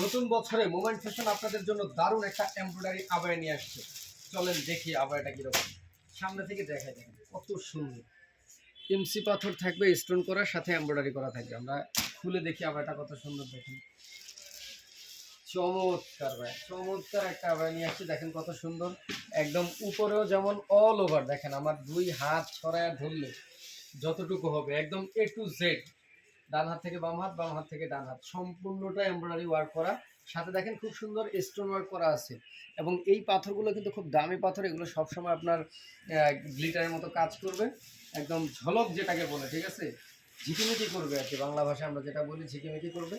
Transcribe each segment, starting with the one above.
নতুন বছরে moment fashion আপনাদের জন্য দারুণ একটা এমব্রয়ডারি আবায়া নিয়ে আসছে। চলেন দেখি আবায়াটা কিরকম। সামনে থেকে দেখাই, দেখেন কত সুন্দর। এমসি পাথর থাকবে, স্টোন করার সাথে এমব্রয়ডারি করা থাকবে। আমরা খুলে দেখি আবায়াটা কত সুন্দর। দেখেন চমৎকার ভাই, চমৎকার একটা আবায়া নিয়ে আসছি। দেখেন কত সুন্দর, একদম উপরেও যেমন অল ওভার। দেখেন আমার দুই হাত ছড়ায় ধরলে যতটুকু হবে, একদম এ টু জেড, ডান হাত থেকে বাম হাত, বাম হাত থেকে ডান হাত, সম্পূর্ণটা এমব্রয়ডারি ওয়ার্ক করা। সাথে দেখেন খুব সুন্দর স্টোন ওয়ার্ক করা আছে। এবং এই পাথরগুলো কিন্তু খুব দামি পাথর, এগুলো সবসময় আপনার গ্লিটারের মতো কাজ করবে, একদম ঝলক যেটাকে বলে, ঠিক আছে, ঝিকিমিকি করবে আর কি, বাংলা ভাষায় আমরা যেটা বলি ঝিকিমিকি করবে।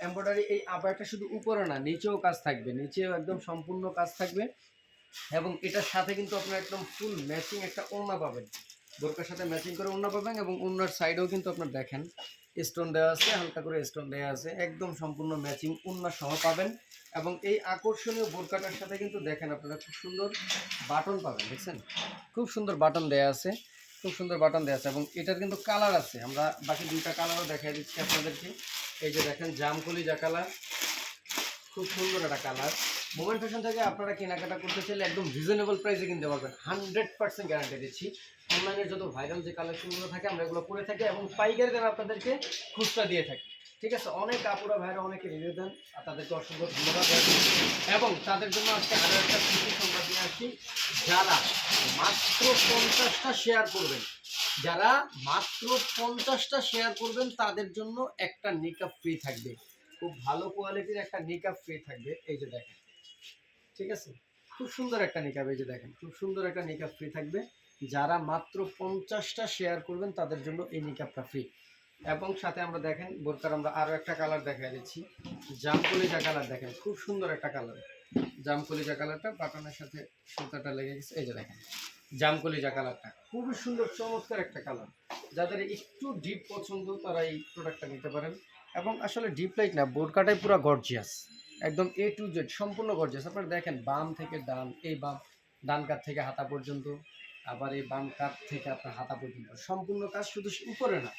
এমব্রয়ডারি এই আবারটা শুধু উপরে না, নিচেও কাজ থাকবে, নিচেও একদম সম্পূর্ণ কাজ থাকবে। এবং এটার সাথে কিন্তু আপনার একদম ফুল ম্যাচিং একটা ওড়না পাবেন, বোরকার সাথে ম্যাচিং করে ওড়না পাবেন। এবং ওড়নার সাইডেও কিন্তু আপনার দেখেন স্টোন দেওয়া আছে, হালকা করে স্টোন দেওয়া আছে, একদম সম্পূর্ণ ম্যাচিং ওড়না সহ পাবেন। এবং এই আকর্ষণীয় বোরকাটার সাথে কিন্তু দেখেন আপনারা খুব সুন্দর বাটন পাবেন, দেখছেন খুব সুন্দর বাটন দেওয়া আছে, খুব সুন্দর বাটন দেওয়া আছে। এবং এটার কিন্তু কালার আছে, আমরা বাকি দুইটা কালারও দেখাই দিচ্ছি আপনাদেরকে। এই যে দেখেন জামকলিজা কালার, খুব সুন্দর একটা কালার। মোমেন্ট ফ্যাশন থেকে আপনারা কেনাকাটা করতে চাইলে একদম রিজনেবল প্রাইসে কিনতে পারবেন, 100% গ্যারান্টি দিচ্ছি। অনলাইনের যত ভাইরাল যে কালেকশনগুলো থাকে আমরা এগুলো করে থাকি, এবং পাইকারি দামে আপনাদেরকে খুচরা দিয়ে থাকি, ঠিক আছে। অনেক কাপড়া ভাইরা অনেকে রিভিউ দেন, আর তাদেরকে অসংখ্য ধন্যবাদ। এবং তাদের জন্য আজকে আরও একটা খুশি সংবাদ নিয়ে আসছি। যারা মাত্র 50টা শেয়ার করবেন, যারা মাত্র 50টা শেয়ার করবেন, তাদের জন্য একটা নিকাব ফ্রি থাকবে, খুব ভালো কোয়ালিটির একটা নিকাব ফ্রি থাকবে। এই যে দেখেন, ঠিক আছে, খুব সুন্দর একটা নিকাব। এই যে দেখেন খুব সুন্দর একটা নিকাব ফ্রি থাকবে। যারা মাত্র 50টা শেয়ার করবেন তাদের জন্য এই নিকাবটা ফ্রি। এবং সাথে আমরা দেখেন বোরকার আমরা আরও একটা কালার দেখা দিচ্ছি, জামকলিজা কালার। দেখেন খুব সুন্দর একটা কালার, জামকলিজা কালারটা বাটনের সাথে সুতাটা লেগে গেছে। এই যে দেখেন জামকলিজা কালারটা খুবই সুন্দর, চমৎকার একটা কালার। যাদের একটু ডিপ পছন্দ তারা এই প্রোডাক্টটা নিতে পারেন। এবং আসলে ডিপ লাইট না, বোরকাটাই পুরো গর্জিয়াস, একদম এ টু জেড সম্পূর্ণ গর্জিয়াস। আপনারা দেখেন বাম থেকে ডান, এই বাম ডান কাত থেকে হাতা পর্যন্ত, আবার এই বাম কাত থেকে আপনার হাতা পর্যন্ত সম্পূর্ণ কাজ, শুধু উপরে না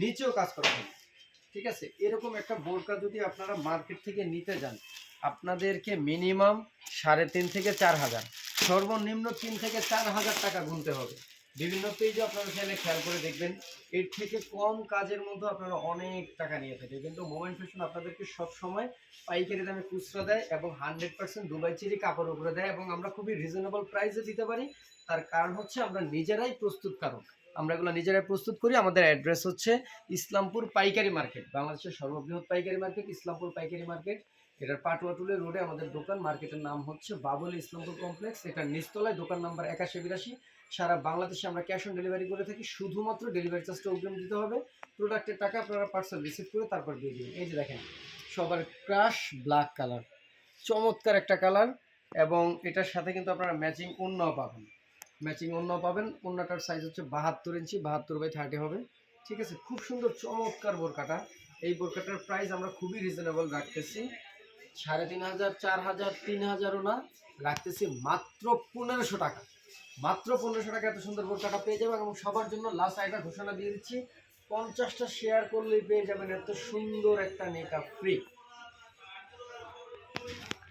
নিচেও কাজ করা হবে, ঠিক আছে। এরকম একটা বোরকা যদি আপনারা মার্কেট থেকে নিতে যান, আপনাদেরকে মিনিমাম 3.5 থেকে 4 হাজার, সর্বনিম্ন 3 থেকে 4 হাজার টাকা গুনতে হবে। বিভিন্ন পেজে আপনারা চাইলে খেয়াল করে দেখবেন, এর থেকে কম কাজের মধ্যে আপনারা অনেক টাকা নিয়ে থাকে। কিন্তু মোমেন্ট ফ্যাশন আপনাদেরকে সবসময় পাইকারি দামে খুচরা দেয়, এবং 100% দুবাই চেরি কাপড় উপরে দেয়। এবং আমরা খুবই রিজনেবল প্রাইসে দিতে পারি, তার কারণ হচ্ছে আমরা নিজেরাই প্রস্তুতকারক, আমরা এগুলো নিজেরাই প্রস্তুত করি। আমাদের অ্যাড্রেস হচ্ছে ইসলামপুর পাইকারি মার্কেট, বাংলাদেশের সর্ববৃহৎ পাইকারি মার্কেট ইসলামপুর পাইকারি মার্কেট। এটার পাটুয়াটুলের রোডে আমাদের দোকান, মার্কেটের নাম হচ্ছে বাবুল ইসলামপুর কমপ্লেক্স। এটার নিচতলায়, দোকান নাম্বার 8182। সারা বাংলাদেশে আমরা ক্যাশ অন ডেলিভারি করে থাকি, শুধুমাত্র ডেলিভারি চার্জটা অগ্রিম দিতে হবে। প্রোডাক্টের টাকা আপনারা পার্সেল রিসিভ করে তারপর দিয়ে দিন। এই যে দেখেন সবার ক্রাশ ব্ল্যাক কালার, চমৎকার একটা কালার। এবং এটার সাথে কিন্তু আপনারা ম্যাচিং ওড়নাও পাবেন, ম্যাচিং ওড়নাও পাবেন। ওড়নাটার সাইজ হচ্ছে 72 ইঞ্চি, 72/30 হবে, ঠিক আছে। খুব সুন্দর চমৎকার বোরকাটা। এই বোরকাটার প্রাইস আমরা খুবই রিজনেবল রাখতেছি, 3,500, 4,000, 3,000ও না, রাখতেছি মাত্র 1500 টাকা। মাত্র 1500 টাকা এত সুন্দর বোরকাটা পেয়ে যাবেন। এবং সবার জন্য লাস্ট আইটা ঘোষণা দিয়ে দিচ্ছি, 50টা শেয়ার করলেই পেয়ে যাবেন এত সুন্দর একটা মেকআপ ফ্রি।